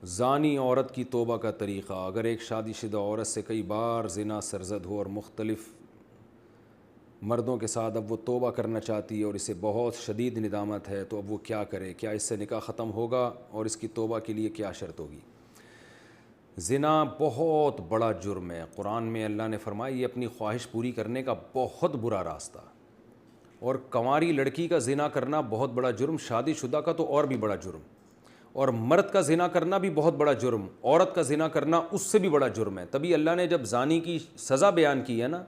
زانی عورت کی توبہ کا طریقہ۔ اگر ایک شادی شدہ عورت سے کئی بار زنا سرزد ہو اور مختلف مردوں کے ساتھ اب وہ توبہ کرنا چاہتی ہے اور اسے بہت شدید ندامت ہے، تو اب وہ کیا کرے؟ کیا اس سے نکاح ختم ہوگا اور اس کی توبہ کے لیے کیا شرط ہوگی؟ زنا بہت بڑا جرم ہے۔ قرآن میں اللہ نے فرمایا یہ اپنی خواہش پوری کرنے کا بہت برا راستہ، اور کنواری لڑکی کا زنا کرنا بہت بڑا جرم، شادی شدہ کا تو اور بھی بڑا جرم، اور مرد کا زنا کرنا بھی بہت بڑا جرم، عورت کا زنا کرنا اس سے بھی بڑا جرم ہے۔ تبھی اللہ نے جب زانی کی سزا بیان کی ہے نا،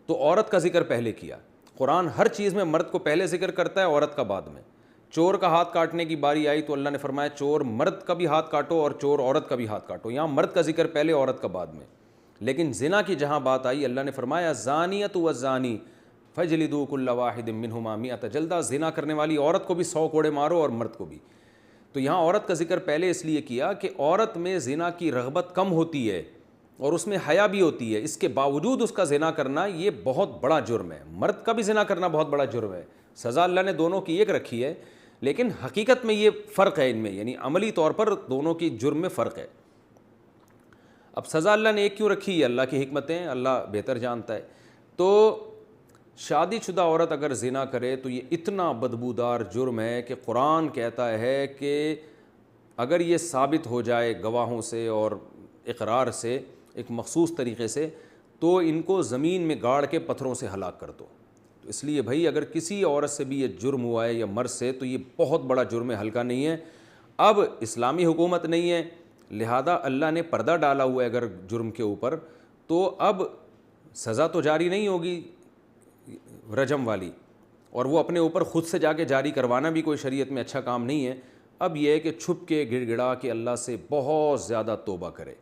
تو عورت کا ذکر پہلے کیا۔ قرآن ہر چیز میں مرد کو پہلے ذکر کرتا ہے، عورت کا بعد میں۔ چور کا ہاتھ کاٹنے کی باری آئی تو اللہ نے فرمایا چور مرد کا بھی ہاتھ کاٹو اور چور عورت کا بھی ہاتھ کاٹو۔ یہاں مرد کا ذکر پہلے، عورت کا بعد میں۔ لیکن زنا کی جہاں بات آئی، اللہ نے فرمایا زانیۃ والزانی فاجلدوا کل واحد منہما مئۃ جلدہ۔ زنا کرنے والی عورت کو بھی 100 کوڑے مارو اور مرد کو بھی۔ تو یہاں عورت کا ذکر پہلے اس لیے کیا کہ عورت میں زنا کی رغبت کم ہوتی ہے اور اس میں حیا بھی ہوتی ہے، اس کے باوجود اس کا زنا کرنا یہ بہت بڑا جرم ہے۔ مرد کا بھی زنا کرنا بہت بڑا جرم ہے، سزا اللہ نے دونوں کی ایک رکھی ہے، لیکن حقیقت میں یہ فرق ہے ان میں، یعنی عملی طور پر دونوں کی جرم میں فرق ہے۔ اب سزا اللہ نے ایک کیوں رکھی ہے؟ اللہ کی حکمتیں اللہ بہتر جانتا ہے۔ تو شادی شدہ عورت اگر زنا کرے تو یہ اتنا بدبودار جرم ہے کہ قرآن کہتا ہے کہ اگر یہ ثابت ہو جائے گواہوں سے اور اقرار سے ایک مخصوص طریقے سے، تو ان کو زمین میں گاڑ کے پتھروں سے ہلاک کر دو۔ تو اس لیے بھائی اگر کسی عورت سے بھی یہ جرم ہوا ہے یا مرد سے، تو یہ بہت بڑا جرم ہے، ہلکا نہیں ہے۔ اب اسلامی حکومت نہیں ہے، لہذا اللہ نے پردہ ڈالا ہوا ہے اگر جرم کے اوپر، تو اب سزا تو جاری نہیں ہوگی رجم والی، اور وہ اپنے اوپر خود سے جا کے جاری کروانا بھی کوئی شریعت میں اچھا کام نہیں ہے۔ اب یہ ہے کہ چھپ کے گڑ گڑا کے اللہ سے بہت زیادہ توبہ کرے۔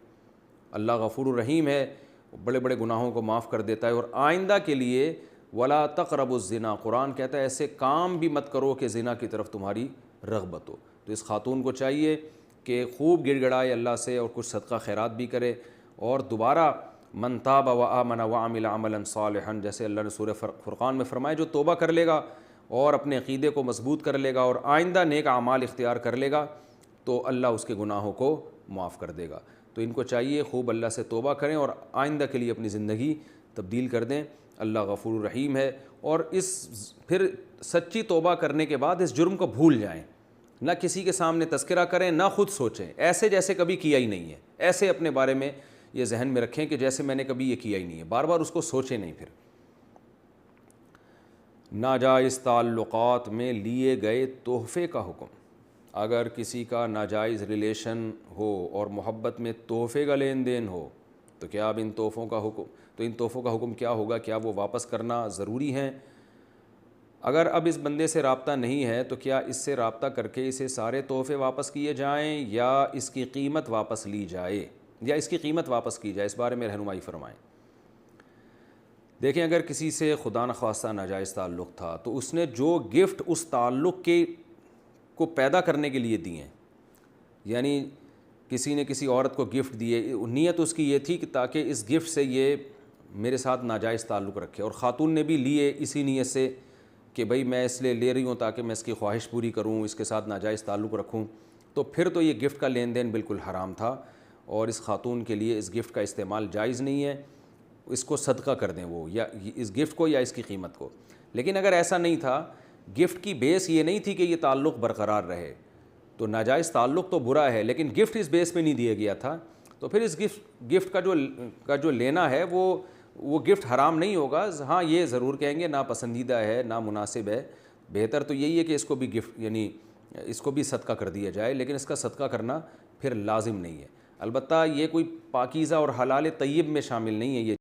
اللہ غفور الرحیم ہے، بڑے بڑے گناہوں کو معاف کر دیتا ہے، اور آئندہ کے لیے ولا تقربوا الزنا، قرآن کہتا ہے ایسے کام بھی مت کرو کہ زنا کی طرف تمہاری رغبت ہو۔ تو اس خاتون کو چاہیے کہ خوب گڑ گڑائے اللہ سے اور کچھ صدقہ خیرات بھی کرے، اور دوبارہ من تاب وآمن وعمل عملا صالحا، جیسے اللہ نے سورہ فرقان میں فرمایا جو توبہ کر لے گا اور اپنے عقیدے کو مضبوط کر لے گا اور آئندہ نیک اعمال اختیار کر لے گا، تو اللہ اس کے گناہوں کو معاف کر دے گا۔ تو ان کو چاہیے خوب اللہ سے توبہ کریں اور آئندہ کے لیے اپنی زندگی تبدیل کر دیں۔ اللہ غفور الرحیم ہے، اور اس پھر سچی توبہ کرنے کے بعد اس جرم کو بھول جائیں، نہ کسی کے سامنے تذکرہ کریں، نہ خود سوچیں ایسے جیسے کبھی کیا ہی نہیں ہے، ایسے اپنے بارے میں یہ ذہن میں رکھیں کہ جیسے میں نے کبھی یہ کیا ہی نہیں ہے، بار بار اس کو سوچیں نہیں۔ پھر ناجائز تعلقات میں لیے گئے تحفے کا حکم۔ اگر کسی کا ناجائز ریلیشن ہو اور محبت میں تحفے کا لین دین ہو، تو کیا اب ان تحفوں کا حکم کیا ہوگا؟ کیا وہ واپس کرنا ضروری ہیں؟ اگر اب اس بندے سے رابطہ نہیں ہے تو کیا اس سے رابطہ کر کے اسے سارے تحفے واپس کیے جائیں یا اس کی قیمت واپس لی جائے، یا اس کی قیمت واپس کی جائے؟ اس بارے میں رہنمائی فرمائیں۔ دیکھیں، اگر کسی سے خدا نخواستہ ناجائز تعلق تھا تو اس نے جو گفٹ اس تعلق کو پیدا کرنے کے لیے دیے ہیں، یعنی کسی نے کسی عورت کو گفٹ دیے، نیت اس کی یہ تھی کہ تاکہ اس گفٹ سے یہ میرے ساتھ ناجائز تعلق رکھے، اور خاتون نے بھی لیے اسی نیت سے کہ بھئی میں اس لیے لے رہی ہوں تاکہ میں اس کی خواہش پوری کروں، اس کے ساتھ ناجائز تعلق رکھوں، تو پھر تو یہ گفٹ کا لین دین بالکل حرام تھا، اور اس خاتون کے لیے اس گفٹ کا استعمال جائز نہیں ہے۔ اس کو صدقہ کر دیں وہ، یا اس گفٹ کو یا اس کی قیمت کو۔ لیکن اگر ایسا نہیں تھا، گفٹ کی بیس یہ نہیں تھی کہ یہ تعلق برقرار رہے، تو ناجائز تعلق تو برا ہے، لیکن گفٹ اس بیس پہ نہیں دیا گیا تھا، تو پھر اس گفٹ کا جو لینا ہے وہ گفٹ حرام نہیں ہوگا۔ ہاں یہ ضرور کہیں گے ناپسندیدہ ہے، نامناسب ہے، بہتر تو یہی ہے کہ اس کو بھی گفٹ یعنی اس کو بھی صدقہ کر دیا جائے، لیکن اس کا صدقہ کرنا پھر لازم نہیں ہے۔ البتہ یہ کوئی پاکیزہ اور حلال طیب میں شامل نہیں ہے یہ